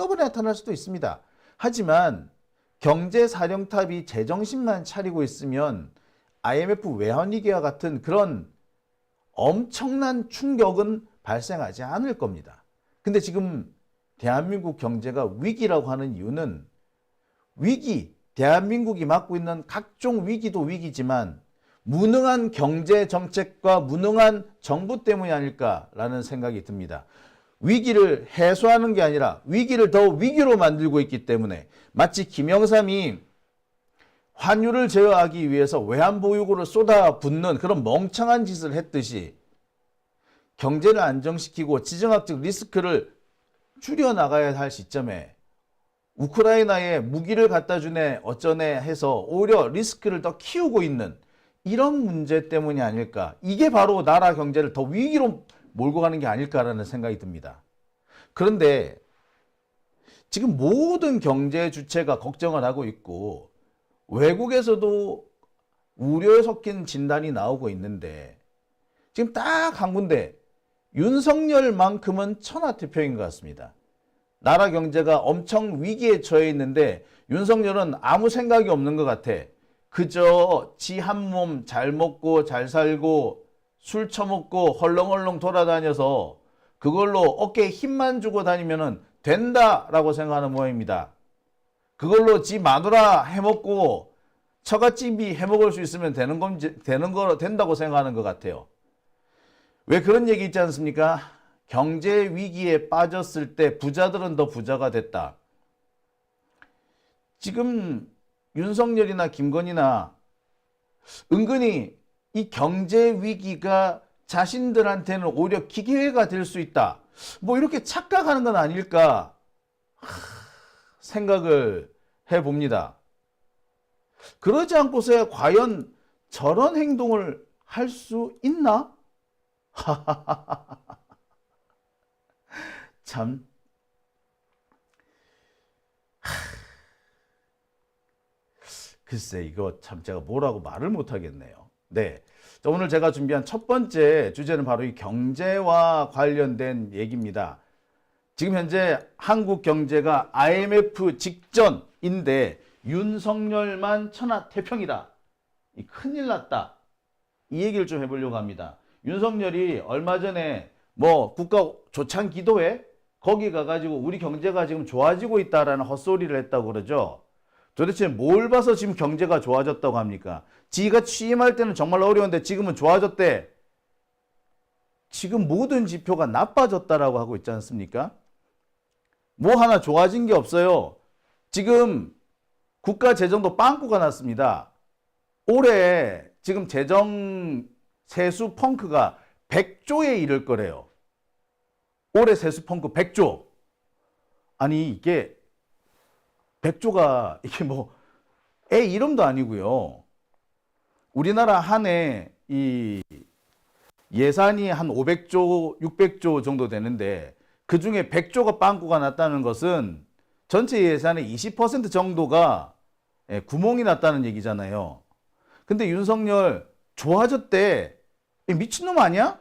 한꺼번에 나타날 수도 있습니다. 하지만 경제사령탑이 제정신만 차리고 있으면 IMF 외환위기와 같은 그런 엄청난 충격은 발생하지 않을 겁니다. 근데 지금 대한민국 경제가 위기라고 하는 이유는 대한민국이 맡고 있는 각종 위기도 위기지만 무능한 경제 정책과 무능한 정부 때문이 아닐까라는 생각이 듭니다. 위기를 해소하는 게 아니라 위기를 더 위기로 만들고 있기 때문에 마치 김영삼이 환율을 제어하기 위해서 외환보유고를 쏟아붓는 그런 멍청한 짓을 했듯이 경제를 안정시키고 지정학적 리스크를 줄여나가야 할 시점에 우크라이나에 무기를 갖다 주네 어쩌네 해서 오히려 리스크를 더 키우고 있는 이런 문제 때문이 아닐까. 이게 바로 나라 경제를 더 위기로 몰고 가는 게 아닐까라는 생각이 듭니다. 그런데 지금 모든 경제 주체가 걱정을 하고 있고 외국에서도 우려에 섞인 진단이 나오고 있는데 지금 딱 한 군데 윤석열만큼은 천하태평인 것 같습니다. 나라 경제가 엄청 위기에 처해 있는데 윤석열은 아무 생각이 없는 것 같아. 그저 지 한 몸 잘 먹고 잘 살고 술 처먹고 헐렁헐렁 돌아다녀서 그걸로 어깨에 힘만 주고 다니면 된다라고 생각하는 모양입니다. 그걸로 지 마누라 해먹고 처갓집이 해먹을 수 있으면 된다고 생각하는 것 같아요. 왜 그런 얘기 있지 않습니까? 경제 위기에 빠졌을 때 부자들은 더 부자가 됐다. 지금 윤석열이나 김건희나 은근히 이 경제 위기가 자신들한테는 오히려 기회가 될 수 있다. 뭐 이렇게 착각하는 건 아닐까 생각을 해봅니다. 그러지 않고서야 과연 저런 행동을 할 수 있나? 참. 글쎄 이거 참 제가 뭐라고 말을 못하겠네요. 네, 오늘 제가 준비한 첫 번째 주제는 바로 이 경제와 관련된 얘기입니다. 지금 현재 한국 경제가 IMF 직전인데 윤석열만 천하태평이다. 큰일 났다. 이 얘기를 좀 해보려고 합니다. 윤석열이 얼마 전에 뭐 국가 조찬 기도회 거기 가가지고 우리 경제가 지금 좋아지고 있다라는 헛소리를 했다고 그러죠. 도대체 뭘 봐서 지금 경제가 좋아졌다고 합니까? 지가 취임할 때는 정말 어려운데 지금은 좋아졌대. 지금 모든 지표가 나빠졌다라고 하고 있지 않습니까? 뭐 하나 좋아진 게 없어요. 지금 국가 재정도 빵꾸가 났습니다. 올해 지금 재정 세수 펑크가 100조에 이를 거래요. 올해 세수 펑크 100조. 아니 이게 100조가 이게 뭐 애 이름도 아니고요. 우리나라 한 해 이 예산이 한 500조, 600조 정도 되는데 그 중에 100조가 빵꾸가 났다는 것은 전체 예산의 20% 정도가 구멍이 났다는 얘기잖아요. 근데 윤석열 좋아졌대. 미친놈 아니야?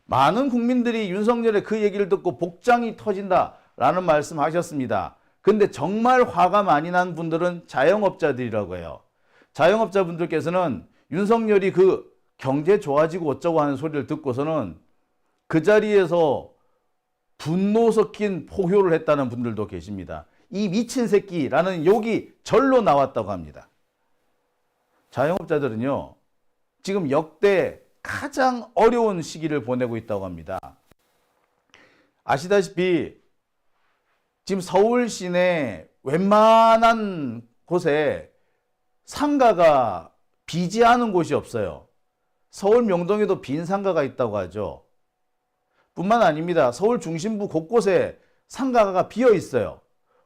많은 국민들이 윤석열의 그 얘기를 듣고 복장이 터진다라는 말씀 하셨습니다. 근데 정말 화가 많이 난 분들은 자영업자들이라고 해요. 자영업자분들께서는 윤석열이 그 경제 좋아지고 어쩌고 하는 소리를 듣고서는 그 자리에서 분노 섞인 포효를 했다는 분들도 계십니다. 이 미친 새끼라는 욕이 절로 나왔다고 합니다. 자영업자들은요, 지금 역대 가장 어려운 시기를 보내고 있다고 합니다. 아시다시피 지금 서울 시내 웬만한 곳에 상가가 비지 않은 곳이 없어요. 서울 명동에도 빈 상가가 있다고 하죠. 뿐만 아닙니다. 서울 중심부 곳곳에 상가가 비어 있어요.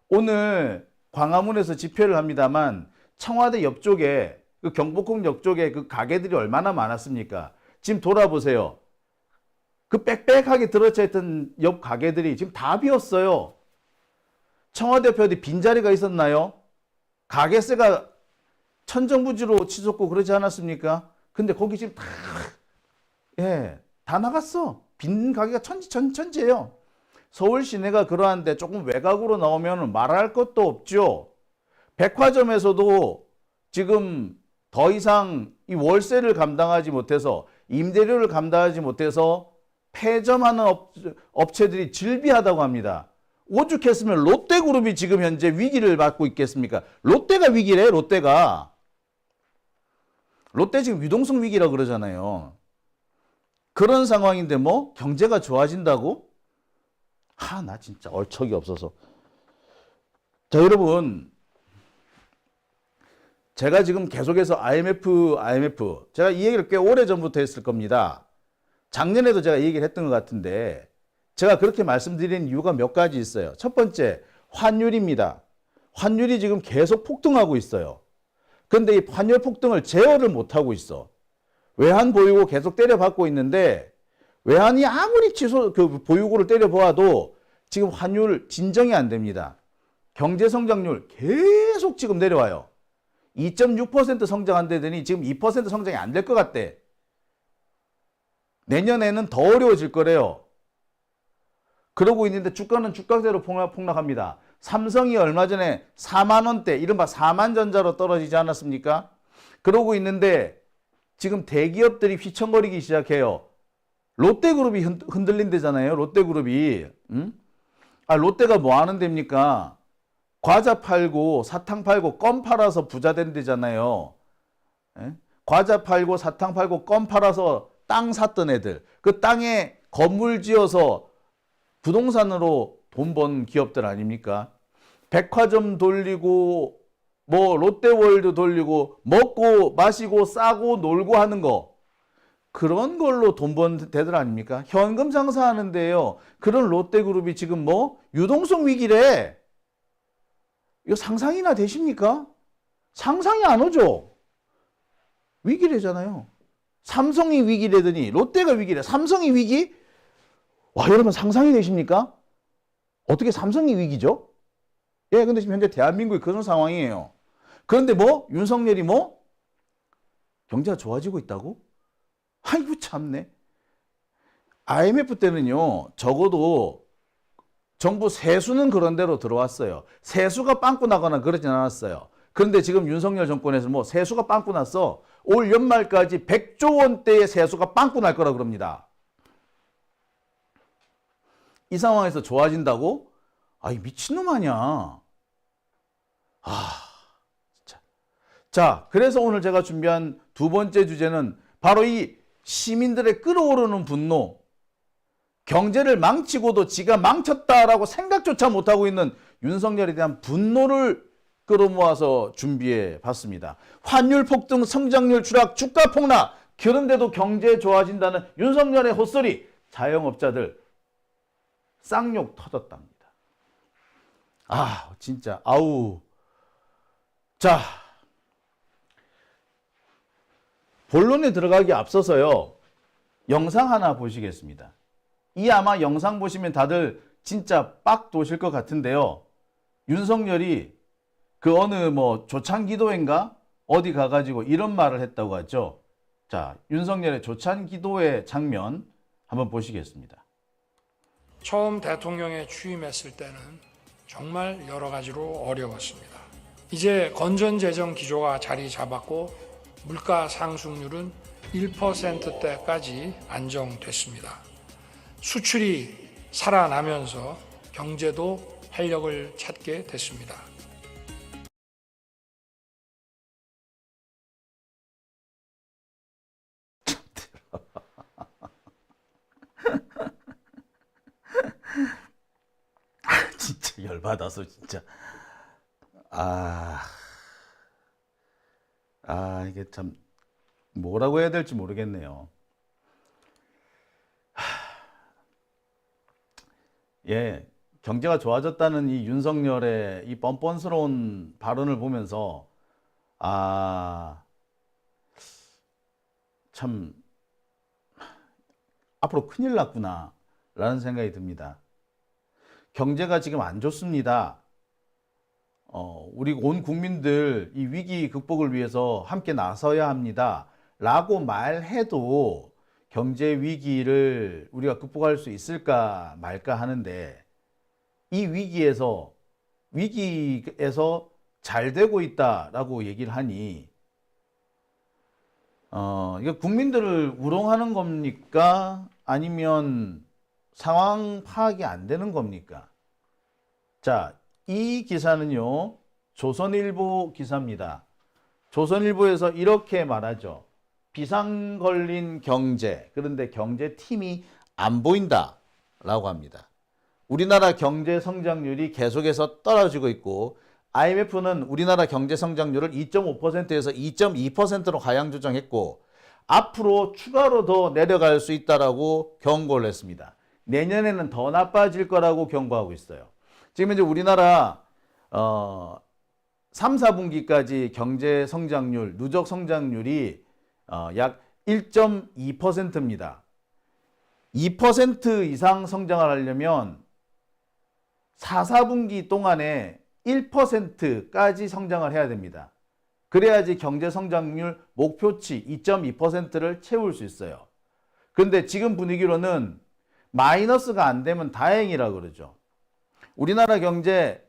오늘 광화문에서 집회를 합니다만 청와대 옆쪽에 그 경복궁 옆쪽에 그 가게들이 얼마나 많았습니까? 지금 돌아보세요. 그 빽빽하게 들어차 있던 옆 가게들이 지금 다 비었어요. 청와대 옆에 어디 빈자리가 있었나요? 가게세가 천정부지로 치솟고 그러지 않았습니까? 근데 거기 지금 다 나갔어. 빈 가게가 천지예요. 서울 시내가 그러한데 조금 외곽으로 나오면 말할 것도 없죠. 백화점에서도 지금 더 이상 이 월세를 감당하지 못해서 임대료를 감당하지 못해서 폐점하는 업체들이 즐비하다고 합니다. 오죽했으면 롯데그룹이 지금 현재 위기를 맞고 있겠습니까? 롯데가 위기래, 롯데가. 롯데 지금 유동성 위기라고 그러잖아요. 그런 상황인데 뭐 경제가 좋아진다고? 나 진짜 얼척이 없어서. 자, 여러분. 제가 지금 계속해서 IMF 제가 이 얘기를 꽤 오래전부터 했을 겁니다. 작년에도 제가 이 얘기를 했던 것 같은데 제가 그렇게 말씀드린 이유가 몇 가지 있어요. 첫 번째, 환율입니다. 환율이 지금 계속 폭등하고 있어요. 그런데 이 환율 폭등을 제어를 못하고 있어. 외환 보유고 계속 때려받고 있는데 외환이 아무리 보유고를 때려보아도 지금 환율 진정이 안 됩니다. 경제 성장률 계속 지금 내려와요. 2.6% 성장한다더니 지금 2% 성장이 안 될 것 같대. 내년에는 더 어려워질 거래요. 그러고 있는데 주가는 주가대로 폭락합니다. 삼성이 얼마 전에 4만 원대, 이른바 4만전자로 떨어지지 않았습니까? 그러고 있는데 지금 대기업들이 휘청거리기 시작해요. 롯데그룹이 흔들린대잖아요. 롯데그룹이. 롯데가 뭐 하는 데입니까? 과자 팔고 사탕 팔고 껌 팔아서 부자 된 데잖아요. 예? 과자 팔고 사탕 팔고 껌 팔아서 땅 샀던 애들. 그 땅에 건물 지어서 부동산으로 돈 번 기업들 아닙니까? 백화점 돌리고 뭐 롯데월드 돌리고 먹고 마시고 싸고 놀고 하는 거. 그런 걸로 돈 번 데들 아닙니까? 현금 장사하는데요. 그런 롯데그룹이 지금 뭐 유동성 위기래. 이거 상상이나 되십니까? 상상이 안 오죠? 위기래잖아요. 삼성이 위기래더니 롯데가 위기래. 삼성이 위기? 와, 여러분 상상이 되십니까? 어떻게 삼성이 위기죠? 예, 근데 지금 현재 대한민국이 그런 상황이에요. 그런데 뭐 윤석열이 뭐 경제가 좋아지고 있다고? 아이고 참네. IMF 때는요, 적어도 정부 세수는 그런 대로 들어왔어요. 세수가 빵꾸 나거나 그러진 않았어요. 그런데 지금 윤석열 정권에서 뭐 세수가 빵꾸 났어. 올 연말까지 100조 원대의 세수가 빵꾸 날 거라 그럽니다. 이 상황에서 좋아진다고? 아이 미친놈 아니야. 진짜. 자, 그래서 오늘 제가 준비한 두 번째 주제는 바로 이 시민들의 끓어오르는 분노, 경제를 망치고도 지가 망쳤다라고 생각조차 못하고 있는 윤석열에 대한 분노를 끌어모아서 준비해 봤습니다. 환율 폭등, 성장률 추락, 주가 폭락, 그런데도 경제 좋아진다는 윤석열의 헛소리, 자영업자들 쌍욕 터졌답니다. 진짜 아우. 자, 본론에 들어가기 앞서서요, 영상 하나 보시겠습니다. 이 아마 영상 보시면 다들 진짜 빡 도실 것 같은데요. 윤석열이 그 어느 뭐 조찬기도회인가 어디 가가지고 이런 말을 했다고 하죠. 자, 윤석열의 조찬기도회 장면 한번 보시겠습니다. 처음 대통령에 취임했을 때는 정말 여러 가지로 어려웠습니다. 이제 건전재정 기조가 자리 잡았고 물가 상승률은 1%대까지 안정됐습니다. 수출이 살아나면서 경제도 활력을 찾게 됐습니다. 진짜 열받아서 진짜. 이게 참 뭐라고 해야 될지 모르겠네요. 예, 경제가 좋아졌다는 이 윤석열의 이 뻔뻔스러운 발언을 보면서 참 앞으로 큰일 났구나 라는 생각이 듭니다. 경제가 지금 안 좋습니다. 우리 온 국민들 이 위기 극복을 위해서 함께 나서야 합니다 라고 말해도 경제 위기를 우리가 극복할 수 있을까 말까 하는데 이 위기에서 잘 되고 있다라고 얘기를 하니 이거 국민들을 우롱하는 겁니까? 아니면 상황 파악이 안 되는 겁니까? 자, 이 기사는요, 조선일보 기사입니다. 조선일보에서 이렇게 말하죠. 비상 걸린 경제, 그런데 경제팀이 안 보인다 라고 합니다. 우리나라 경제 성장률이 계속해서 떨어지고 있고 IMF는 우리나라 경제 성장률을 2.5%에서 2.2%로 하향 조정했고 앞으로 추가로 더 내려갈 수 있다라고 경고를 했습니다. 내년에는 더 나빠질 거라고 경고하고 있어요. 지금 이제 우리나라 3, 4분기까지 경제 성장률, 누적 성장률이 약 1.2%입니다. 2% 이상 성장을 하려면 4, 4분기 동안에 1%까지 성장을 해야 됩니다. 그래야지 경제 성장률 목표치 2.2%를 채울 수 있어요. 그런데 지금 분위기로는 마이너스가 안 되면 다행이라 그러죠. 우리나라 경제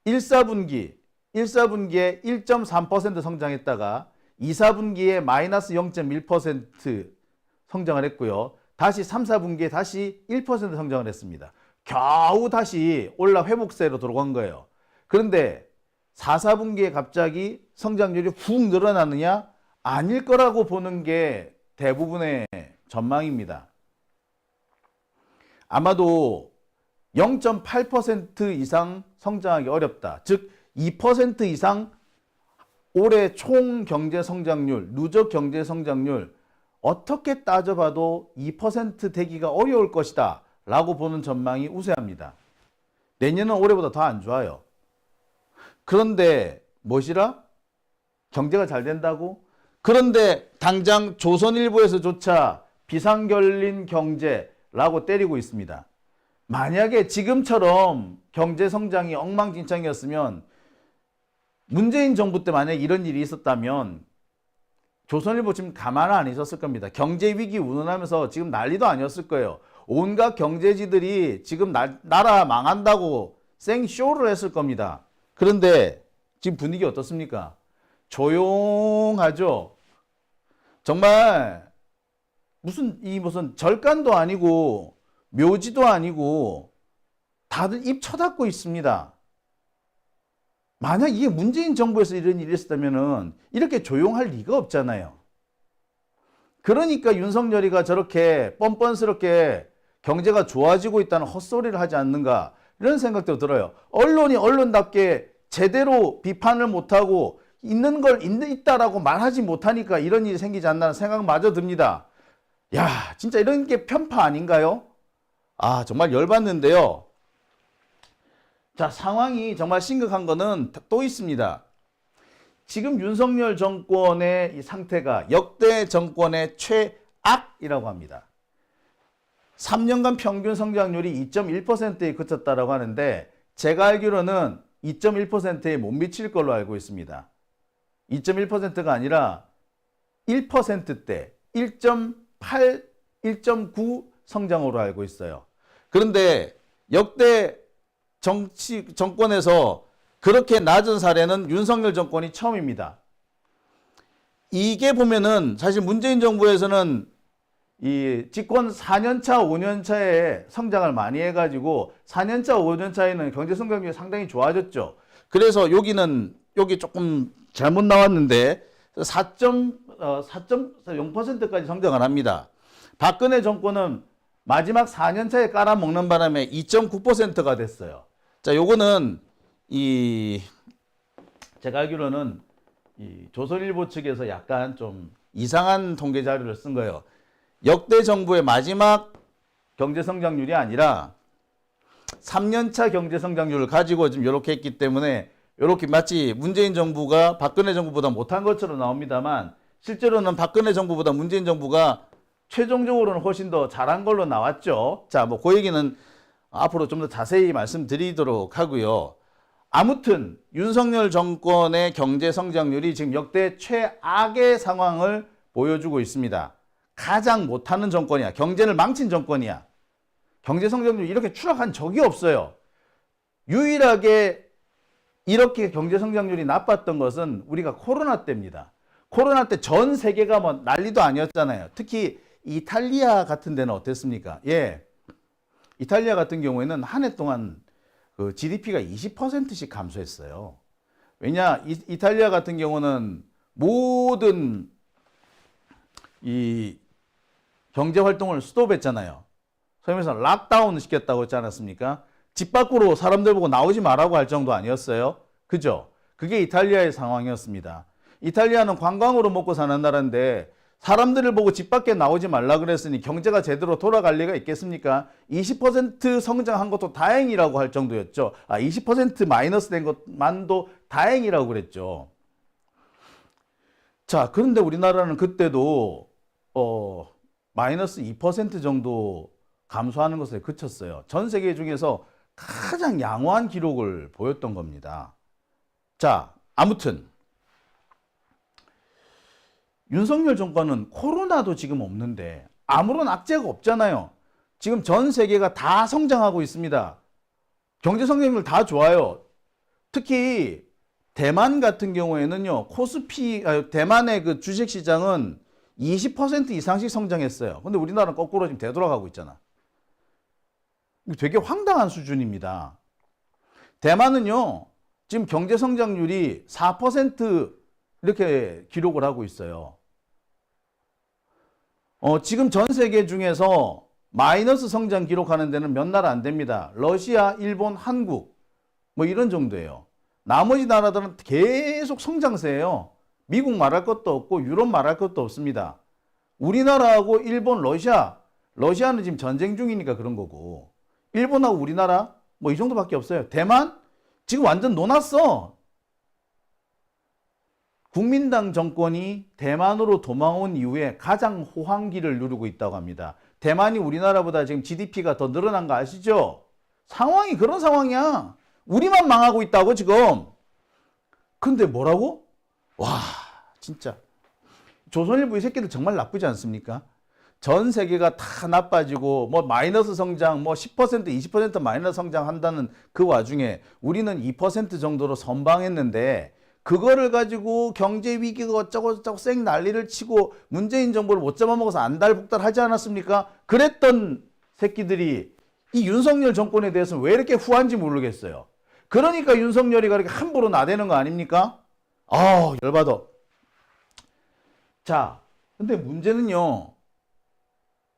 1, 4분기에 1.3% 성장했다가 2, 4분기에 마이너스 0.1% 성장을 했고요. 다시 3, 4분기에 다시 1% 성장을 했습니다. 겨우 다시 회복세로 들어간 거예요. 그런데 4, 4분기에 갑자기 성장률이 훅 늘어나느냐? 아닐 거라고 보는 게 대부분의 전망입니다. 아마도 0.8% 이상 성장하기 어렵다. 즉 2% 이상 올해 총 경제 성장률, 누적 경제 성장률 어떻게 따져봐도 2% 되기가 어려울 것이다 라고 보는 전망이 우세합니다. 내년은 올해보다 더 안 좋아요. 그런데 무엇이라? 경제가 잘 된다고? 그런데 당장 조선일보에서조차 비상결린 경제라고 때리고 있습니다. 만약에 지금처럼 경제 성장이 엉망진창이었으면 문재인 정부 때 만약에 이런 일이 있었다면 조선일보 지금 가만 안 있었을 겁니다. 경제 위기 운운하면서 지금 난리도 아니었을 거예요. 온갖 경제지들이 지금 나라 망한다고 생쇼를 했을 겁니다. 그런데 지금 분위기 어떻습니까? 조용하죠. 정말 무슨 절간도 아니고 묘지도 아니고 다들 입 쳐닫고 있습니다. 만약 이게 문재인 정부에서 이런 일이 있었다면 이렇게 조용할 리가 없잖아요. 그러니까 윤석열이가 저렇게 뻔뻔스럽게 경제가 좋아지고 있다는 헛소리를 하지 않는가 이런 생각도 들어요. 언론이 언론답게 제대로 비판을 못하고 있는 걸 있다라고 말하지 못하니까 이런 일이 생기지 않나 생각마저 듭니다. 야, 진짜 이런 게 편파 아닌가요? 아, 정말 열받는데요. 자, 상황이 정말 심각한 거는 또 있습니다. 지금 윤석열 정권의 이 상태가 역대 정권의 최악이라고 합니다. 3년간 평균 성장률이 2.1%에 그쳤다라고 하는데 제가 알기로는 2.1%에 못 미칠 걸로 알고 있습니다. 2.1%가 아니라 1%대 1.8, 1.9 성장으로 알고 있어요. 그런데 역대 정권에서 그렇게 낮은 사례는 윤석열 정권이 처음입니다. 이게 보면은 사실 문재인 정부에서는 이 집권 4년차, 5년차에 성장을 많이 해가지고 4년차, 5년차에는 경제 성장률이 상당히 좋아졌죠. 그래서 여기 조금 잘못 나왔는데 4.0%까지 성장을 합니다. 박근혜 정권은 마지막 4년차에 깔아먹는 바람에 2.9%가 됐어요. 자, 요거는 제가 알기로는 조선일보 측에서 약간 좀 이상한 통계 자료를 쓴 거예요. 역대 정부의 마지막 경제 성장률이 아니라 3년차 경제 성장률을 가지고 지금 이렇게 했기 때문에 이렇게 마치 문재인 정부가 박근혜 정부보다 못한 것처럼 나옵니다만 실제로는 박근혜 정부보다 문재인 정부가 최종적으로는 훨씬 더 잘한 걸로 나왔죠. 자, 뭐 그 얘기는 앞으로 좀 더 자세히 말씀드리도록 하고요. 아무튼 윤석열 정권의 경제 성장률이 지금 역대 최악의 상황을 보여주고 있습니다. 가장 못하는 정권이야. 경제를 망친 정권이야. 경제 성장률이 이렇게 추락한 적이 없어요. 유일하게 이렇게 경제 성장률이 나빴던 것은 우리가 코로나 때입니다. 코로나 때 전 세계가 뭐 난리도 아니었잖아요. 특히 이탈리아 같은 데는 어땠습니까? 예. 이탈리아 같은 경우에는 한 해 동안 그 GDP가 20%씩 감소했어요. 왜냐? 이탈리아 같은 경우는 모든 이 경제 활동을 스톱했잖아요. 소위 말해서 락다운 시켰다고 했지 않았습니까? 집 밖으로 사람들 보고 나오지 말라고 할 정도 아니었어요? 그죠? 그게 이탈리아의 상황이었습니다. 이탈리아는 관광으로 먹고 사는 나라인데 사람들을 보고 집 밖에 나오지 말라 그랬으니 경제가 제대로 돌아갈 리가 있겠습니까? 20% 성장한 것도 다행이라고 할 정도였죠. 20% 마이너스 된 것만도 다행이라고 그랬죠. 자, 그런데 우리나라는 그때도 마이너스 2% 정도 감소하는 것에 그쳤어요. 전 세계 중에서 가장 양호한 기록을 보였던 겁니다. 자, 아무튼 윤석열 정권은 코로나도 지금 없는데 아무런 악재가 없잖아요. 지금 전 세계가 다 성장하고 있습니다. 경제 성장률 다 좋아요. 특히 대만 같은 경우에는요, 대만의 그 주식 시장은 20% 이상씩 성장했어요. 근데 우리나라는 거꾸로 지금 되돌아가고 있잖아. 되게 황당한 수준입니다. 대만은요, 지금 경제 성장률이 4% 이렇게 기록을 하고 있어요. 지금 전 세계 중에서 마이너스 성장 기록하는 데는 몇 나라 안 됩니다. 러시아, 일본, 한국 뭐 이런 정도예요. 나머지 나라들은 계속 성장세예요. 미국 말할 것도 없고 유럽 말할 것도 없습니다. 우리나라하고 일본, 러시아는 지금 전쟁 중이니까 그런 거고, 일본하고 우리나라 뭐 이 정도밖에 없어요. 대만 지금 완전 놀았어. 국민당 정권이 대만으로 도망온 이후에 가장 호황기를 누리고 있다고 합니다. 대만이 우리나라보다 지금 GDP가 더 늘어난 거 아시죠? 상황이 그런 상황이야. 우리만 망하고 있다고 지금. 근데 뭐라고? 와, 진짜 조선일보 이 새끼들 정말 나쁘지 않습니까? 전 세계가 다 나빠지고 뭐 마이너스 성장 뭐 10% 20% 마이너스 성장한다는 그 와중에 우리는 2% 정도로 선방했는데, 그거를 가지고 경제 위기가 어쩌고 쌩 난리를 치고 문재인 정부를 못 잡아먹어서 안달복달 하지 않았습니까? 그랬던 새끼들이 이 윤석열 정권에 대해서는 왜 이렇게 후한지 모르겠어요. 그러니까 윤석열이가 이렇게 함부로 나대는 거 아닙니까? 열받아. 자, 근데 문제는요,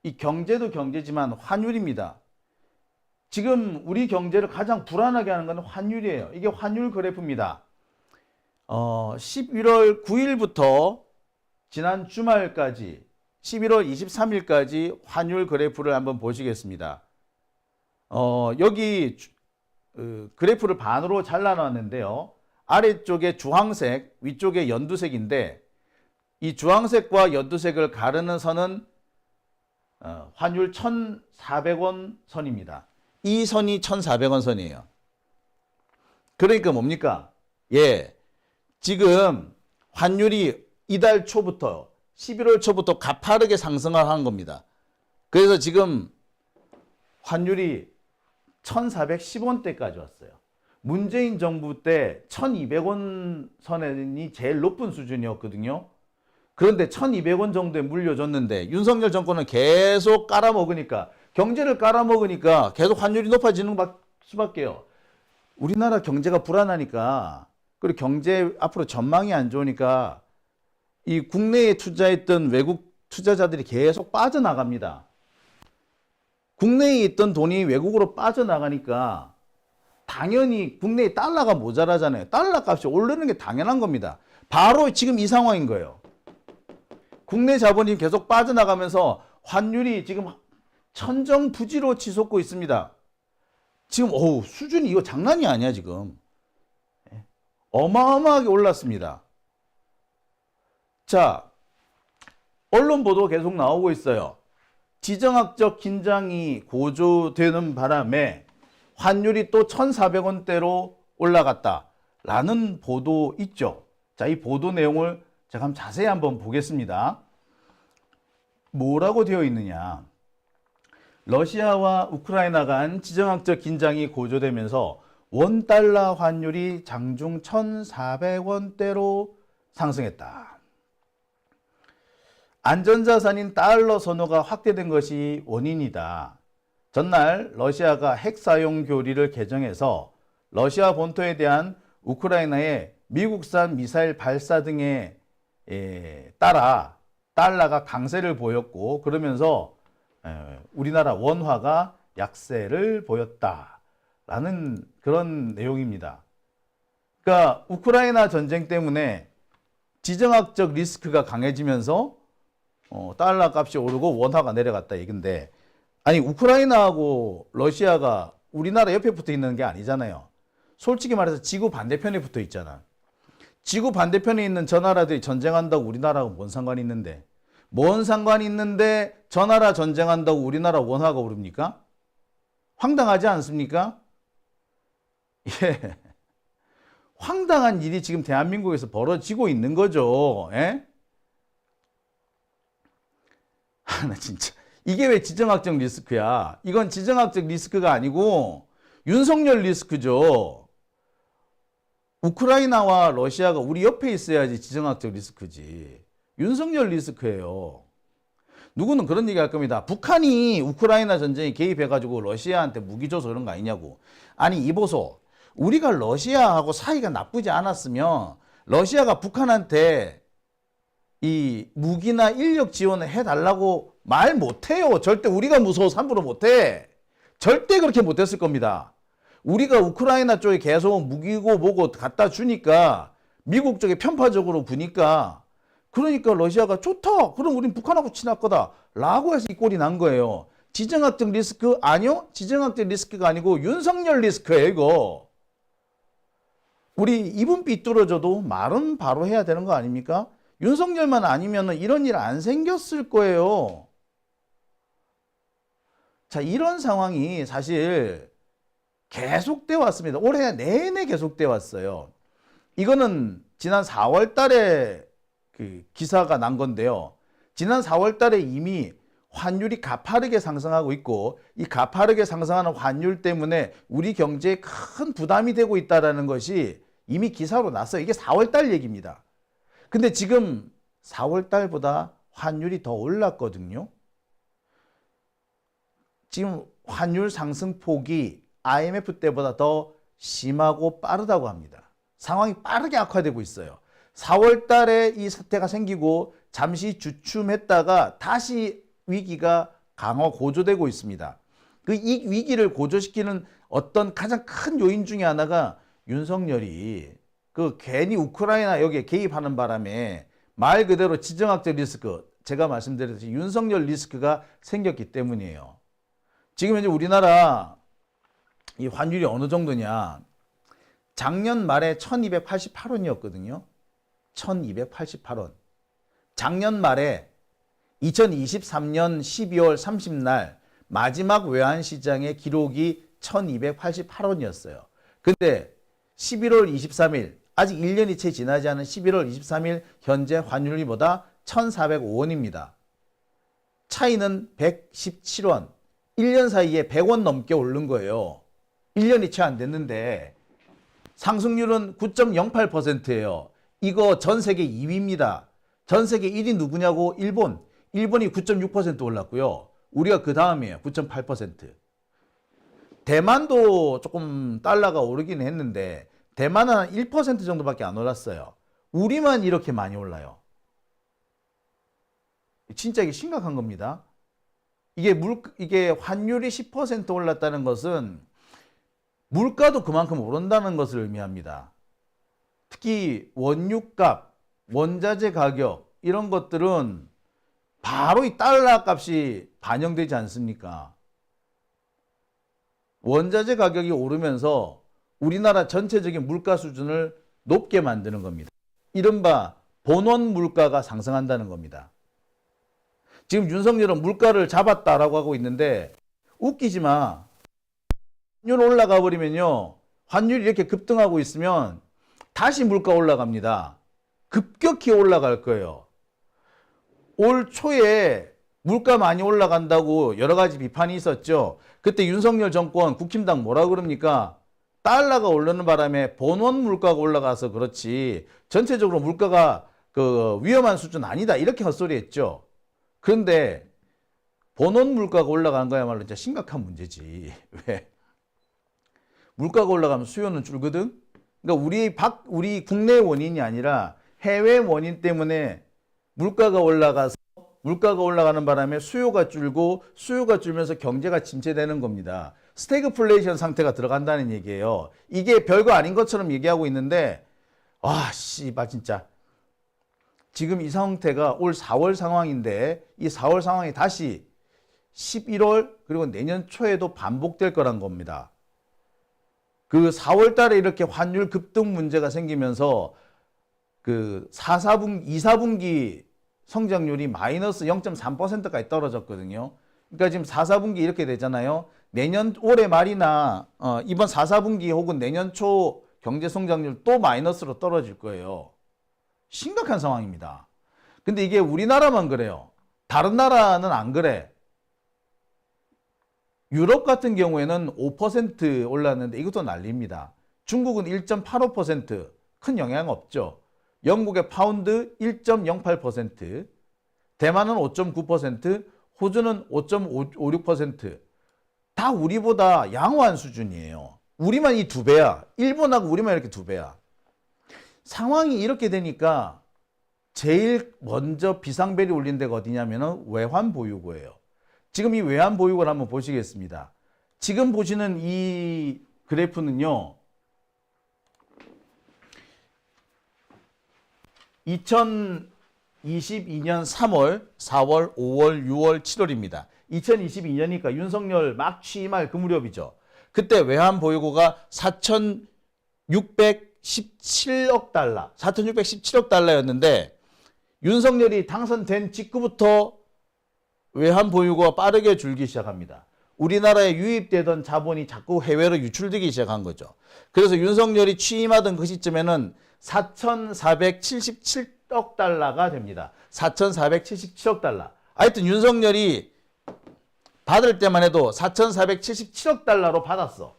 이 경제도 경제지만 환율입니다. 지금 우리 경제를 가장 불안하게 하는 건 환율이에요. 이게 환율 그래프입니다. 11월 9일부터 지난 주말까지 11월 23일까지 환율 그래프를 한번 보시겠습니다. 여기 그래프를 반으로 잘라놨는데요. 아래쪽에 주황색, 위쪽에 연두색인데, 이 주황색과 연두색을 가르는 선은 환율 1,400원 선입니다. 이 선이 1,400원 선이에요. 그러니까 뭡니까? 예. 지금 환율이 이달 초부터 11월 초부터 가파르게 상승을 한 겁니다. 그래서 지금 환율이 1,410원대까지 왔어요. 문재인 정부 때 1,200원 선이 제일 높은 수준이었거든요. 그런데 1,200원 정도에 물려줬는데 윤석열 정권은 계속 깔아먹으니까, 경제를 깔아먹으니까 계속 환율이 높아지는 수밖에요. 우리나라 경제가 불안하니까, 그리고 경제 앞으로 전망이 안 좋으니까 이 국내에 투자했던 외국 투자자들이 계속 빠져나갑니다. 국내에 있던 돈이 외국으로 빠져나가니까 당연히 국내에 달러가 모자라잖아요. 달러 값이 오르는 게 당연한 겁니다. 바로 지금 이 상황인 거예요. 국내 자본이 계속 빠져나가면서 환율이 지금 천정부지로 치솟고 있습니다. 지금 수준이 이거 장난이 아니야 지금. 어마어마하게 올랐습니다. 자, 언론 보도 계속 나오고 있어요. 지정학적 긴장이 고조되는 바람에 환율이 또 1,400원대로 올라갔다라는 보도 있죠. 자, 이 보도 내용을 제가 자세히 한번 보겠습니다. 뭐라고 되어 있느냐? 러시아와 우크라이나 간 지정학적 긴장이 고조되면서 원달러 환율이 장중 1,400원대로 상승했다. 안전자산인 달러 선호가 확대된 것이 원인이다. 전날 러시아가 핵 사용 교리를 개정해서 러시아 본토에 대한 우크라이나의 미국산 미사일 발사 등에 따라 달러가 강세를 보였고, 그러면서 우리나라 원화가 약세를 보였다라는 그런 내용입니다. 그러니까 우크라이나 전쟁 때문에 지정학적 리스크가 강해지면서 달러 값이 오르고 원화가 내려갔다 얘긴데, 아니 우크라이나하고 러시아가 우리나라 옆에 붙어 있는 게 아니잖아요. 솔직히 말해서 지구 반대편에 붙어 있잖아. 지구 반대편에 있는 저 나라들이 전쟁한다고 우리나라하고 뭔 상관이 있는데, 뭔 상관이 있는데 저 나라 전쟁한다고 우리나라 원화가 오릅니까? 황당하지 않습니까? 예. 황당한 일이 지금 대한민국에서 벌어지고 있는 거죠. 예? 나 진짜 이게 왜 지정학적 리스크야? 이건 지정학적 리스크가 아니고 윤석열 리스크죠. 우크라이나와 러시아가 우리 옆에 있어야지 지정학적 리스크지. 윤석열 리스크예요. 누구는 그런 얘기 할 겁니다. 북한이 우크라이나 전쟁에 개입해가지고 러시아한테 무기 줘서 그런 거 아니냐고. 아니 이보소. 우리가 러시아하고 사이가 나쁘지 않았으면 러시아가 북한한테 이 무기나 인력 지원을 해달라고 말 못해요. 절대 우리가 무서워서 함부로 못해. 절대 그렇게 못했을 겁니다. 우리가 우크라이나 쪽에 계속 무기고 뭐고 갖다 주니까 미국 쪽에 편파적으로 부니까, 그러니까 러시아가 좋다. 그럼 우린 북한하고 친할 거다. 라고 해서 이 꼴이 난 거예요. 지정학적 리스크? 아니요. 지정학적 리스크가 아니고 윤석열 리스크예요, 이거. 우리 입은 삐뚤어져도 말은 바로 해야 되는 거 아닙니까? 윤석열만 아니면 이런 일 안 생겼을 거예요. 자, 이런 상황이 사실 계속돼 왔습니다. 올해 내내 계속돼 왔어요. 이거는 지난 4월 달에 그 기사가 난 건데요. 지난 4월 달에 이미 환율이 가파르게 상승하고 있고, 이 가파르게 상승하는 환율 때문에 우리 경제에 큰 부담이 되고 있다는 것이 이미 기사로 났어요. 이게 4월 달 얘기입니다. 근데 지금 4월 달보다 환율이 더 올랐거든요. 지금 환율 상승폭이 IMF 때보다 더 심하고 빠르다고 합니다. 상황이 빠르게 악화되고 있어요. 4월 달에 이 사태가 생기고 잠시 주춤했다가 다시 위기가 강화 고조되고 있습니다. 이 위기를 고조시키는 어떤 가장 큰 요인 중에 하나가 윤석열이 괜히 우크라이나 여기에 개입하는 바람에 말 그대로 지정학적 리스크, 제가 말씀드렸듯이 윤석열 리스크가 생겼기 때문이에요. 지금 현재 우리나라 이 환율이 어느 정도냐? 작년 말에 1288원이었거든요. 1288원. 작년 말에 2023년 12월 30날 마지막 외환시장의 기록이 1288원이었어요. 근데 11월 23일, 아직 1년이 채 지나지 않은 11월 23일 현재 환율보다 1405원입니다. 차이는 117원. 1년 사이에 100원 넘게 오른 거예요. 1년이 채 안 됐는데 상승률은 9.08%예요. 이거 전 세계 2위입니다. 전 세계 1위 누구냐고? 일본. 일본이 9.6% 올랐고요. 우리가 그 다음이에요. 9.8%. 대만도 조금 달러가 오르긴 했는데 대만은 한 1% 정도밖에 안 올랐어요. 우리만 이렇게 많이 올라요. 진짜 이게 심각한 겁니다. 이게 환율이 10% 올랐다는 것은 물가도 그만큼 오른다는 것을 의미합니다. 특히 원유값, 원자재 가격 이런 것들은 바로 이 달러 값이 반영되지 않습니까? 원자재 가격이 오르면서 우리나라 전체적인 물가 수준을 높게 만드는 겁니다. 이른바 본원 물가가 상승한다는 겁니다. 지금 윤석열은 물가를 잡았다라고 하고 있는데 웃기지 마. 환율 올라가 버리면요. 환율이 이렇게 급등하고 있으면 다시 물가 올라갑니다. 급격히 올라갈 거예요. 올 초에 물가 많이 올라간다고 여러 가지 비판이 있었죠. 그때 윤석열 정권 국힘당 뭐라 그럽니까? 달러가 오르는 바람에 본원 물가가 올라가서 그렇지 전체적으로 물가가 그 위험한 수준 아니다 이렇게 헛소리했죠. 그런데 본원 물가가 올라가는 거야말로 진짜 심각한 문제지. 왜? 물가가 올라가면 수요는 줄거든. 그러니까 우리 국내 원인이 아니라 해외 원인 때문에 물가가 올라가는 바람에 수요가 줄고 수요가 줄면서 경제가 침체되는 겁니다. 스태그플레이션 상태가 들어간다는 얘기예요. 이게 별거 아닌 것처럼 얘기하고 있는데 씨발 진짜 지금 이 상태가 올 4월 상황인데 이 4월 상황이 다시 11월 그리고 내년 초에도 반복될 거란 겁니다. 그 4월 달에 이렇게 환율 급등 문제가 생기면서 그 2, 4분기 성장률이 마이너스 0.3%까지 떨어졌거든요. 그러니까 지금 4, 4분기 이렇게 되잖아요. 내년 올해 말이나 이번 4, 4분기 혹은 내년 초 경제 성장률 또 마이너스로 떨어질 거예요. 심각한 상황입니다. 근데 이게 우리나라만 그래요. 다른 나라는 안 그래. 유럽 같은 경우에는 5% 올랐는데 이것도 난리입니다. 중국은 1.85%, 큰 영향 없죠. 영국의 파운드 1.08%, 대만은 5.9%, 호주는 5.56%. 다 우리보다 양호한 수준이에요. 우리만 이 두 배야. 일본하고 우리만 이렇게 두 배야. 상황이 이렇게 되니까 제일 먼저 비상벨이 울린 데가 어디냐면은 외환보유고예요. 지금 이 외환보유고를 한번 보시겠습니다. 지금 보시는 이 그래프는요. 2022년 3월, 4월, 5월, 6월, 7월입니다. 2022년이니까 윤석열 막 취임할 그 무렵이죠. 그때 외환보유고가 4,617억 달러, 4,617억 달러였는데 윤석열이 당선된 직후부터 외환보유고가 빠르게 줄기 시작합니다. 우리나라에 유입되던 자본이 자꾸 해외로 유출되기 시작한 거죠. 그래서 윤석열이 취임하던 그 시점에는 4,477억 달러가 됩니다. 4,477억 달러. 하여튼 윤석열이 받을 때만 해도 4,477억 달러로 받았어.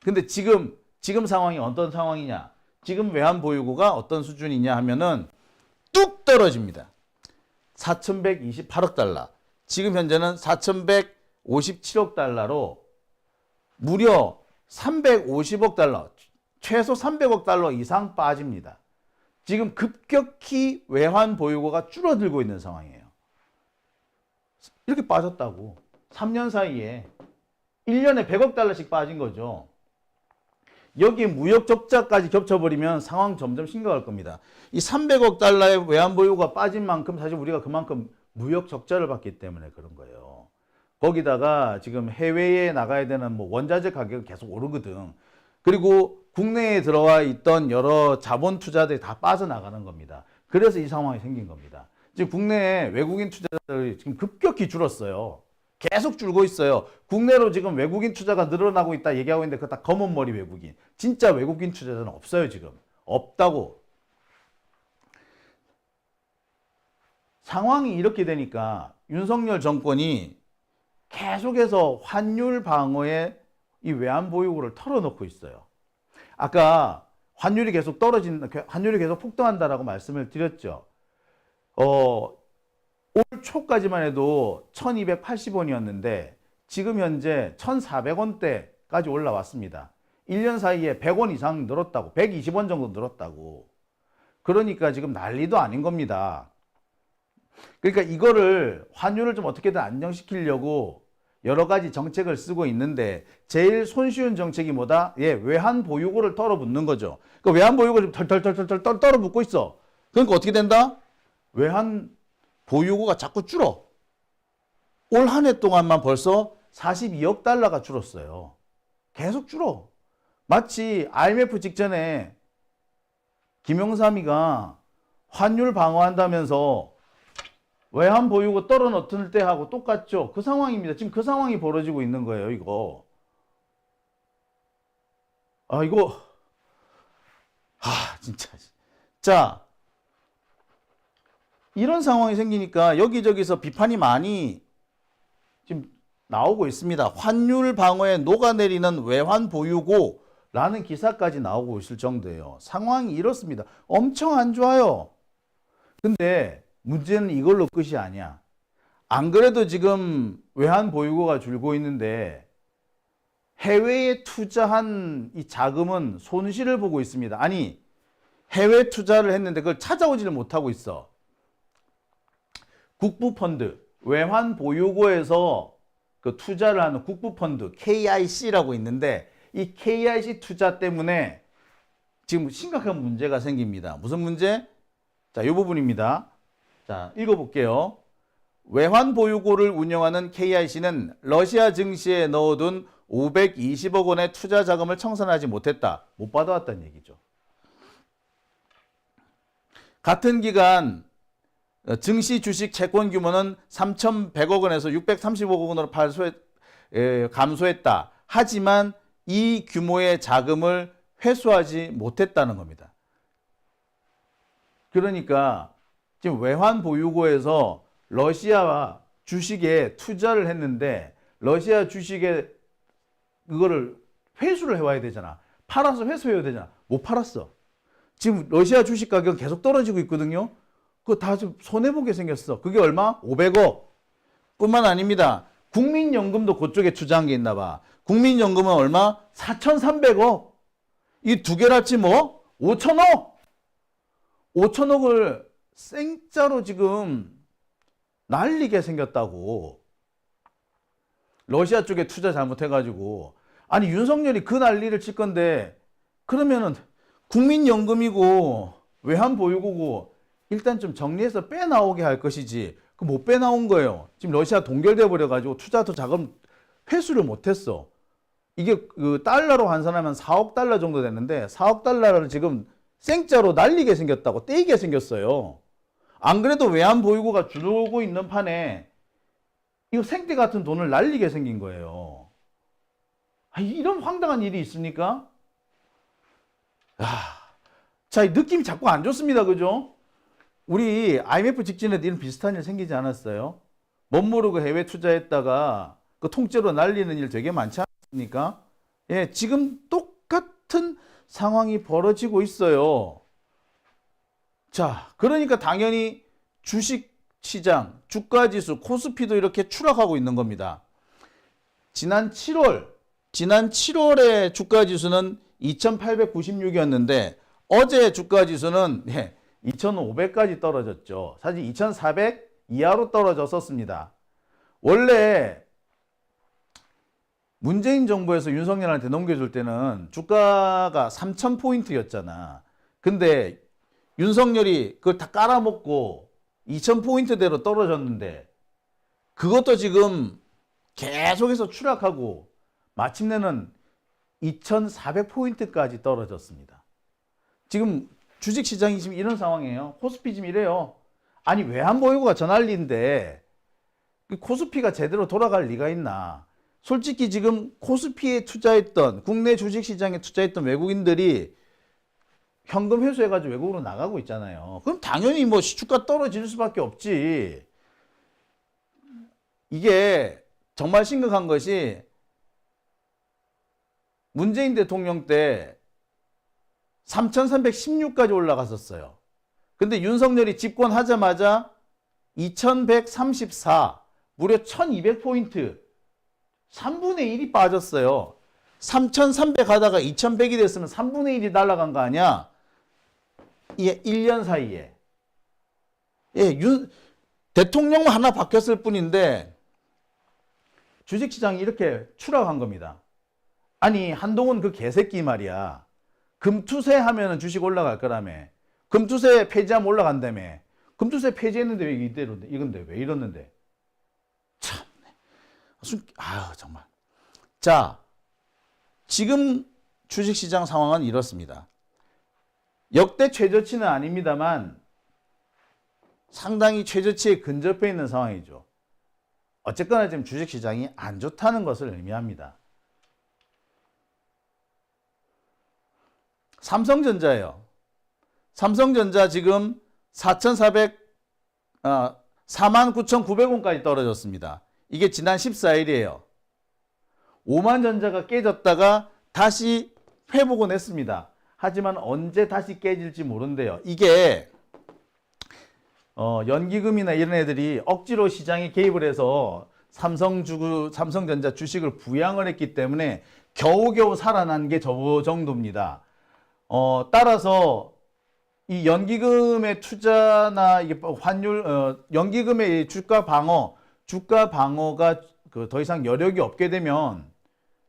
근데 지금 상황이 어떤 상황이냐? 지금 외환보유고가 어떤 수준이냐 하면은 뚝 떨어집니다. 4,128억 달러. 지금 현재는 4,157억 달러로 무려 350억 달러, 최소 300억 달러 이상 빠집니다. 지금 급격히 외환 보유고가 줄어들고 있는 상황이에요. 이렇게 빠졌다고. 3년 사이에 1년에 100억 달러씩 빠진 거죠. 여기에 무역 적자까지 겹쳐버리면 상황 점점 심각할 겁니다. 이 300억 달러의 외환 보유고가 빠진 만큼 사실 우리가 그만큼 무역 적자를 받기 때문에 그런 거예요. 거기다가 지금 해외에 나가야 되는 뭐 원자재 가격이 계속 오르거든. 그리고 국내에 들어와 있던 여러 자본 투자들이 다 빠져나가는 겁니다. 그래서 이 상황이 생긴 겁니다. 지금 국내에 외국인 투자자들이 지금 급격히 줄었어요. 계속 줄고 있어요. 국내로 지금 외국인 투자가 늘어나고 있다 얘기하고 있는데 그거 다 검은 머리 외국인. 진짜 외국인 투자자는 없어요, 지금. 없다고. 상황이 이렇게 되니까 윤석열 정권이 계속해서 환율 방어에 이 외환 보유고를 털어놓고 있어요. 아까 환율이 계속 환율이 계속 폭등한다라고 말씀을 드렸죠. 올 초까지만 해도 1280원이었는데 지금 현재 1400원대까지 올라왔습니다. 1년 사이에 100원 이상 늘었다고, 120원 정도 늘었다고. 그러니까 지금 난리도 아닌 겁니다. 그러니까 이거를 환율을 좀 어떻게든 안정시키려고 여러 가지 정책을 쓰고 있는데 제일 손쉬운 정책이 뭐다? 외환 보유고를 털어붙는 거죠. 그 외환 보유고를 털털털털 떨어붙고 있어. 그러니까 어떻게 된다? 외환 보유고가 자꾸 줄어. 올 한 해 동안만 벌써 42억 달러가 줄었어요. 계속 줄어. 마치 IMF 직전에 김영삼이가 환율 방어한다면서 외환 보유고 떨어놓을 때하고 똑같죠. 그 상황입니다. 지금 그 상황이 벌어지고 있는 거예요, 이거. 진짜. 자, 이런 상황이 생기니까 여기저기서 비판이 많이 지금 나오고 있습니다. 환율 방어에 녹아내리는 외환 보유고라는 기사까지 나오고 있을 정도예요. 상황이 이렇습니다. 엄청 안 좋아요. 근데 문제는 이걸로 끝이 아니야. 안 그래도 지금 외환 보유고가 줄고 있는데 해외에 투자한 이 자금은 손실을 보고 있습니다. 아니, 해외 투자를 했는데 그걸 찾아오지를 못하고 있어. 국부펀드, 외환 보유고에서 그 투자를 하는 국부펀드, KIC라고 있는데 이 KIC 투자 때문에 지금 심각한 문제가 생깁니다. 무슨 문제? 자, 이 부분입니다. 자, 읽어볼게요. 외환 보유고를 운영하는 KIC는 러시아 증시에 넣어둔 520억 원의 투자 자금을 청산하지 못했다. 못 받아왔다는 얘기죠. 같은 기간 증시 주식 채권 규모는 3,100억 원에서 630억 원으로 감소했다. 하지만 이 규모의 자금을 회수하지 못했다는 겁니다. 그러니까 지금 외환 보유고에서 러시아 주식에 투자를 했는데 러시아 주식에 그거를 회수를 해와야 되잖아. 팔아서 회수해야 되잖아. 못 팔았어. 지금 러시아 주식 가격은 계속 떨어지고 있거든요. 그거 다 좀 손해보게 생겼어. 그게 얼마? 500억. 뿐만 아닙니다. 국민연금도 그쪽에 투자한 게 있나 봐. 국민연금은 얼마? 4,300억. 이 두 개라치 뭐? 5천억. 5천억을 생짜로 지금 날리게 생겼다고. 러시아 쪽에 투자 잘못해가지고. 아니, 윤석열이 그 난리를 칠 건데, 그러면은 국민연금이고 외환보유고고 일단 좀 정리해서 빼나오게 할 것이지, 그 못 빼나온 거예요. 지금 러시아 동결돼 버려가지고 투자도 자금 회수를 못했어. 이게 그 달러로 환산하면 4억 달러 정도 되는데 4억 달러를 지금 생짜로 날리게 생겼다고, 떼이게 생겼어요. 안 그래도 외환보유고가 줄고 있는 판에 이거 생떼 같은 돈을 날리게 생긴 거예요. 이런 황당한 일이 있습니까? 자, 느낌이 자꾸 안 좋습니다. 그죠? 우리 IMF 직전에도 이런 비슷한 일 생기지 않았어요? 멋모르고 해외 투자했다가 그 통째로 날리는 일 되게 많지 않습니까? 예, 지금 똑같은 상황이 벌어지고 있어요. 자, 그러니까 당연히 주식 시장, 주가 지수, 코스피도 이렇게 추락하고 있는 겁니다. 지난 7월에 주가 지수는 2,896이었는데 어제 주가 지수는 2,500까지 떨어졌죠. 사실 2,400 이하로 떨어졌었습니다. 원래 문재인 정부에서 윤석열한테 넘겨줄 때는 주가가 3,000포인트였잖아. 근데 윤석열이 그걸 다 깔아먹고 2,000포인트대로 떨어졌는데 그것도 지금 계속해서 추락하고 마침내는 2,400포인트까지 떨어졌습니다. 지금 주식시장이 지금 이런 상황이에요. 코스피 지금 이래요. 아니, 외환보유고가 저 난리인데 코스피가 제대로 돌아갈 리가 있나. 솔직히 지금 코스피에 투자했던, 국내 주식시장에 투자했던 외국인들이 현금 회수해가지고 외국으로 나가고 있잖아요. 그럼 당연히 뭐 주가 떨어질 수밖에 없지. 이게 정말 심각한 것이 문재인 대통령 때 3,316까지 올라갔었어요. 근데 윤석열이 집권하자마자 2,134, 무려 1,200포인트, 3분의 1이 빠졌어요. 3,300 하다가 2,100이 됐으면 3분의 1이 날아간 거 아니야? 이게 1년 사이에. 예, 대통령 하나 바뀌었을 뿐인데 주식시장이 이렇게 추락한 겁니다. 아니, 한동훈 그 개새끼 말이야. 금투세 하면은 주식 올라갈 거라며. 금투세 폐지하면 올라간다며. 금투세 폐지했는데 왜 이대로, 이건데 왜 이러는데. 참. 정말. 자, 지금 주식시장 상황은 이렇습니다. 역대 최저치는 아닙니다만 상당히 최저치에 근접해 있는 상황이죠. 어쨌거나 지금 주식시장이 안 좋다는 것을 의미합니다. 삼성전자예요. 삼성전자 지금 4,400 49,900원까지 떨어졌습니다. 이게 지난 14일이에요. 5만 전자가 깨졌다가 다시 회복은 했습니다. 하지만 언제 다시 깨질지 모른대요. 이게 연기금이나 이런 애들이 억지로 시장에 개입을 해서 삼성전자 주식을 부양을 했기 때문에 겨우겨우 살아난 게 저 정도입니다. 따라서 이 연기금의 투자나 이게 환율, 연기금의 주가 방어가 더 이상 여력이 없게 되면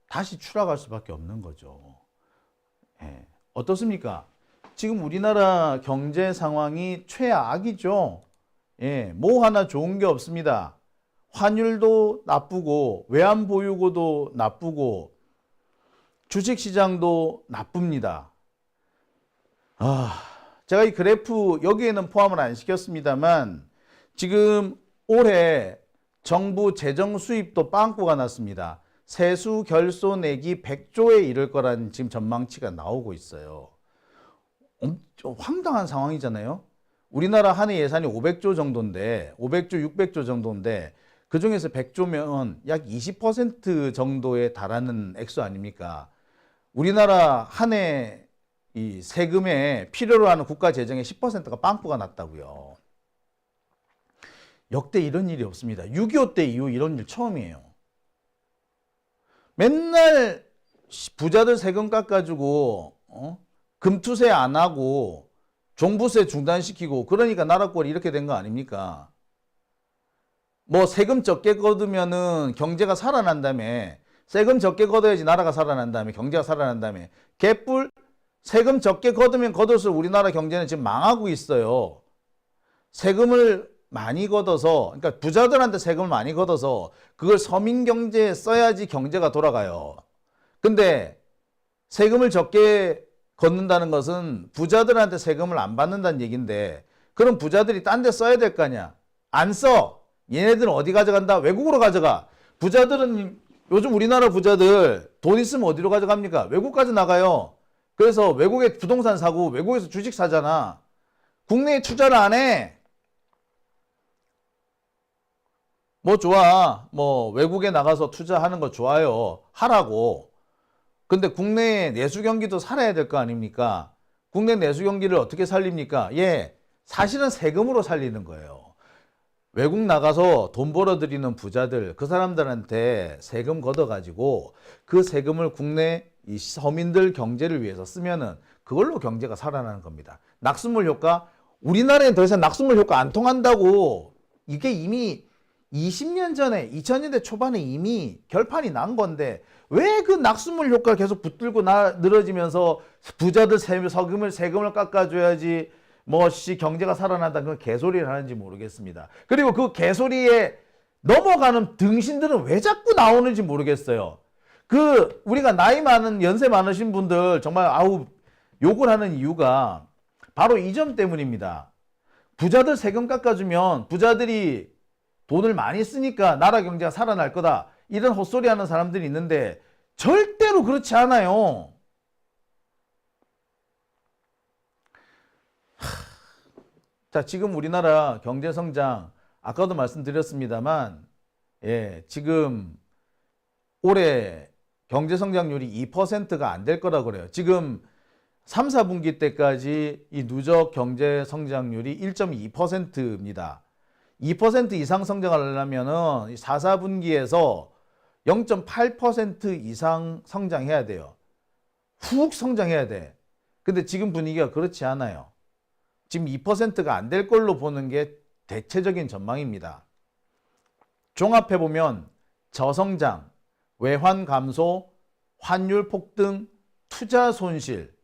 다시 추락할 수밖에 없는 거죠. 예. 어떻습니까? 지금 우리나라 경제 상황이 최악이죠. 예, 뭐 하나 좋은 게 없습니다. 환율도 나쁘고 외환 보유고도 나쁘고 주식시장도 나쁩니다. 제가 이 그래프 여기에는 포함을 안 시켰습니다만 지금 올해 정부 재정 수입도 빵꾸가 났습니다. 세수 결소 내기 100조에 이를 거라는 지금 전망치가 나오고 있어요. 엄청 황당한 상황이잖아요. 우리나라 한 해 예산이 500조 정도인데 500조, 600조 정도인데 그중에서 100조면 약 20% 정도에 달하는 액수 아닙니까? 우리나라 한 해 이 세금에 필요로 하는 국가 재정의 10%가 빵꾸가 났다고요. 역대 이런 일이 없습니다. 6.25 때 이후 이런 일 처음이에요. 맨날 부자들 세금 깎아주고 금투세 안 하고 종부세 중단시키고 그러니까 나라 꼴이 이렇게 된 거 아닙니까? 뭐 세금 적게 걷으면은 경제가 살아난다며, 세금 적게 걷어야지 나라가 살아난다며, 경제가 살아난다며. 개뿔. 세금 적게 걷으면 걷을수록 우리나라 경제는 지금 망하고 있어요. 세금을 많이 걷어서, 그러니까 부자들한테 세금을 많이 걷어서 그걸 서민 경제에 써야지 경제가 돌아가요. 근데 세금을 적게 걷는다는 것은 부자들한테 세금을 안 받는다는 얘기인데, 그럼 부자들이 딴 데 써야 될 거 아니야. 안 써. 얘네들은 어디 가져간다? 외국으로 가져가. 부자들은, 요즘 우리나라 부자들 돈 있으면 어디로 가져갑니까? 외국까지 나가요. 그래서 외국에 부동산 사고 외국에서 주식 사잖아. 국내에 투자를 안 해. 뭐 좋아. 뭐 외국에 나가서 투자하는 거 좋아요. 하라고. 근데 국내 내수 경기도 살아야 될 거 아닙니까? 국내 내수 경기를 어떻게 살립니까? 예, 사실은 세금으로 살리는 거예요. 외국 나가서 돈 벌어들이는 부자들, 그 사람들한테 세금 걷어가지고 그 세금을 국내 이 서민들 경제를 위해서 쓰면은 그걸로 경제가 살아나는 겁니다. 낙수물 효과, 우리나라엔 더 이상 낙수물 효과 안 통한다고. 이게 이미 20년 전에 2000년대 초반에 이미 결판이 난 건데 왜 그 낙수물 효과를 계속 붙들고 늘어지면서 부자들 세금을 깎아줘야지 경제가 살아난다, 그런 개소리를 하는지 모르겠습니다. 그리고 그 개소리에 넘어가는 등신들은 왜 자꾸 나오는지 모르겠어요. 우리가 연세 많으신 분들 정말 욕을 하는 이유가 바로 이 점 때문입니다. 부자들 세금 깎아주면 부자들이 돈을 많이 쓰니까 나라 경제가 살아날 거다, 이런 헛소리 하는 사람들이 있는데 절대로 그렇지 않아요. 자, 지금 우리나라 경제 성장, 아까도 말씀드렸습니다만, 예, 지금 올해 경제 성장률이 2%가 안 될 거라고 그래요. 지금 3, 4분기 때까지 이 누적 경제 성장률이 1.2%입니다. 2% 이상 성장하려면은 4, 4분기에서 0.8% 이상 성장해야 돼요. 훅 성장해야 돼. 근데 지금 분위기가 그렇지 않아요. 지금 2%가 안 될 걸로 보는 게 대체적인 전망입니다. 종합해보면 저성장, 외환 감소, 환율 폭등, 투자 손실.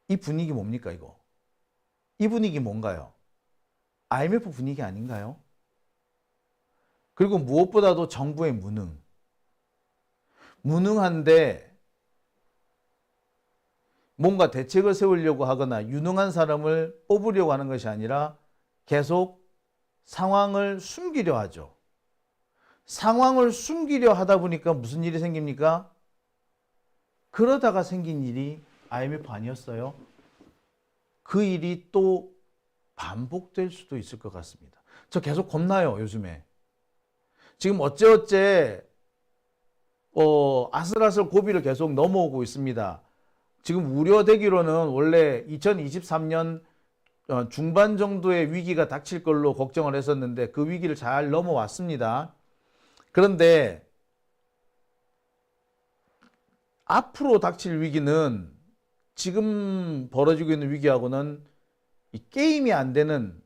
이 분위기 뭡니까, 이거? 이 분위기 뭔가요? IMF 분위기 아닌가요? 그리고 무엇보다도 정부의 무능. 무능한데 뭔가 대책을 세우려고 하거나 유능한 사람을 뽑으려고 하는 것이 아니라 계속 상황을 숨기려 하죠. 상황을 숨기려 하다 보니까 무슨 일이 생깁니까? 그러다가 생긴 일이 IMF 아니었어요? 그 일이 또 반복될 수도 있을 것 같습니다. 저 계속 겁나요, 요즘에. 지금 어째어째 아슬아슬 고비를 계속 넘어오고 있습니다. 지금 우려되기로는 원래 2023년 중반 정도의 위기가 닥칠 걸로 걱정을 했었는데 그 위기를 잘 넘어왔습니다. 그런데 앞으로 닥칠 위기는 지금 벌어지고 있는 위기하고는 이 게임이 안 되는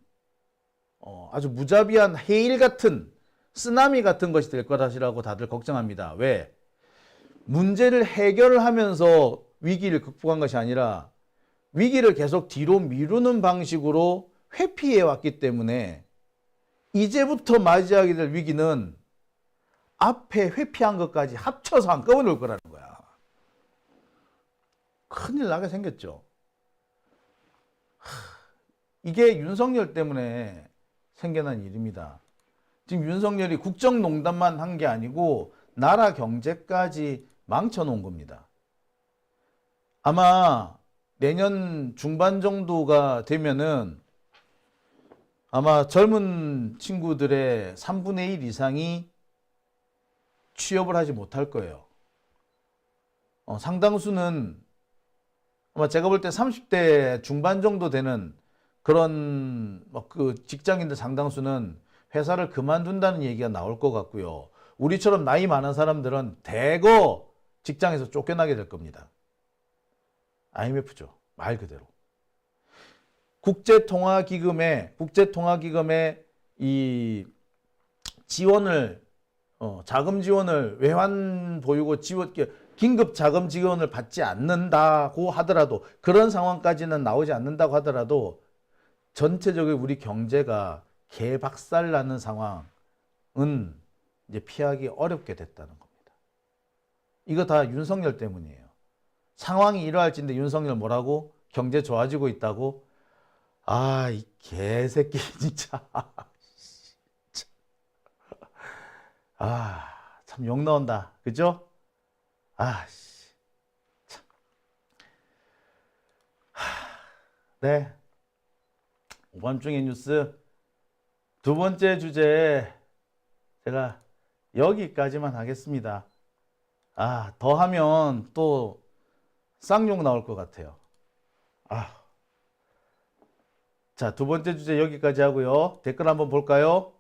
아주 무자비한 해일 같은 쓰나미 같은 것이 될 것이라고 다들 걱정합니다. 왜? 문제를 해결을 하면서 위기를 극복한 것이 아니라 위기를 계속 뒤로 미루는 방식으로 회피해 왔기 때문에 이제부터 맞이하게 될 위기는 앞에 회피한 것까지 합쳐서 한꺼번에 올 거라는 거야. 큰일 나게 생겼죠. 이게 윤석열 때문에 생겨난 일입니다. 지금 윤석열이 국정농단만 한 게 아니고 나라 경제까지 망쳐놓은 겁니다. 아마 내년 중반 정도가 되면은 아마 젊은 친구들의 3분의 1 이상이 취업을 하지 못할 거예요. 상당수는 아마 제가 볼 때 30대 중반 정도 되는 그런 그 직장인들 상당수는 회사를 그만둔다는 얘기가 나올 것 같고요. 우리처럼 나이 많은 사람들은 대거 직장에서 쫓겨나게 될 겁니다. IMF죠. 말 그대로. 국제통화기금에 이 지원을 자금 지원을 외환 보유고 지원 긴급 자금 지원을 받지 않는다고 하더라도 그런 상황까지는 나오지 않는다고 하더라도 전체적으로 우리 경제가 개박살 나는 상황은 이제 피하기 어렵게 됐다는 겁니다. 이거 다 윤석열 때문이에요. 상황이 이러할진데 윤석열 뭐라고? 경제 좋아지고 있다고? 아, 이 개새끼 진짜. 아, 참 욕 나온다. 그죠? 아, 참. 네. 오밤중의 뉴스 두 번째 주제 제가 여기까지만 하겠습니다. 아, 더 하면 또 쌍욕 나올 것 같아요. 아. 자, 두 번째 주제 여기까지 하고요. 댓글 한번 볼까요?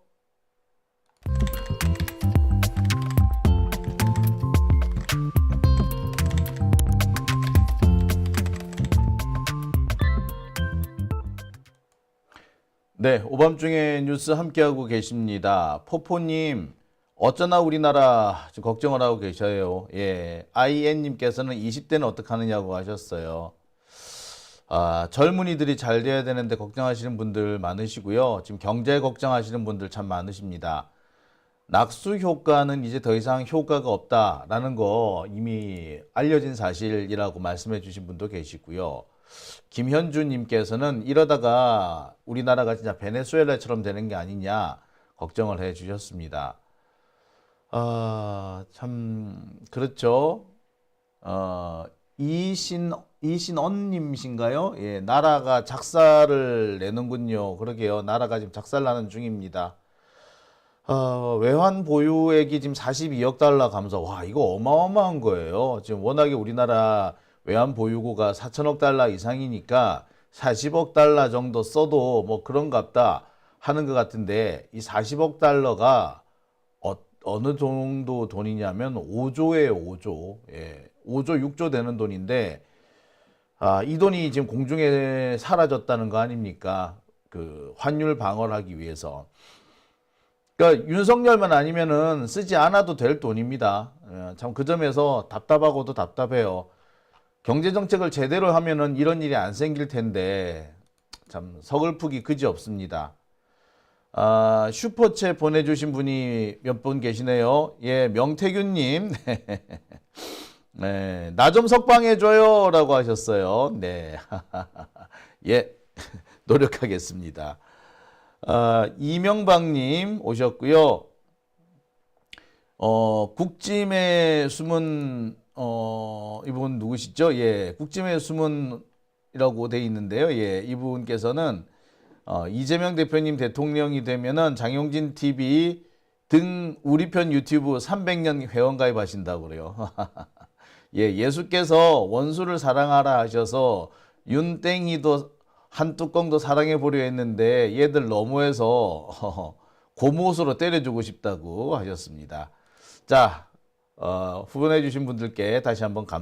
네, 오밤중에 뉴스 함께하고 계십니다. 포포님, 어쩌나 우리나라 좀 걱정을 하고 계셔요. 예, IN님께서는 20대는 어떻게 하느냐고 하셨어요. 아, 젊은이들이 잘 돼야 되는데 걱정하시는 분들 많으시고요. 지금 경제 걱정하시는 분들 참 많으십니다. 낙수 효과는 이제 더 이상 효과가 없다라는 거 이미 알려진 사실이라고 말씀해 주신 분도 계시고요. 김현주님께서는 이러다가 우리나라가 진짜 베네수엘라처럼 되는 게 아니냐 걱정을 해 주셨습니다. 참 그렇죠. 이신언님이신가요? 예, 나라가 작살을 내는군요. 그러게요. 나라가 지금 작살나는 중입니다. 외환 보유액이 지금 42억 달러 감소. 와, 이거 어마어마한 거예요. 지금 워낙에 우리나라 외환 보유고가 4천억 달러 이상이니까 40억 달러 정도 써도 뭐 그런갑다 하는 것 같은데 이 40억 달러가 어느 정도 돈이냐면 5조예요, 5조. 예, 5조, 6조 되는 돈인데 이 돈이 지금 공중에 사라졌다는 거 아닙니까? 그 환율 방어를 하기 위해서. 그러니까 윤석열만 아니면은 쓰지 않아도 될 돈입니다. 참 그 점에서 답답하고도 답답해요. 경제 정책을 제대로 하면은 이런 일이 안 생길 텐데 참 서글프기 그지없습니다. 슈퍼챗 보내주신 분이 몇 분 계시네요. 예, 명태균님. 네, 나 좀 석방해줘요 라고 하셨어요. 네. 예, 노력하겠습니다. 이명박님 오셨고요. 국짐의 숨은 이분 누구시죠? 예, 국짐의 숨은이라고 돼 있는데요. 예, 이분께서는 이재명 대표님 대통령이 되면은 장용진 TV 등 우리 편 유튜브 300년 회원 가입하신다고 그래요. 예, 예수께서 원수를 사랑하라 하셔서 윤땡이도 한 뚜껑도 사랑해 보려 했는데 얘들 너무해서 고무옷으로 때려주고 싶다고 하셨습니다. 자, 후원해 주신 분들께 다시 한번 감사합니다.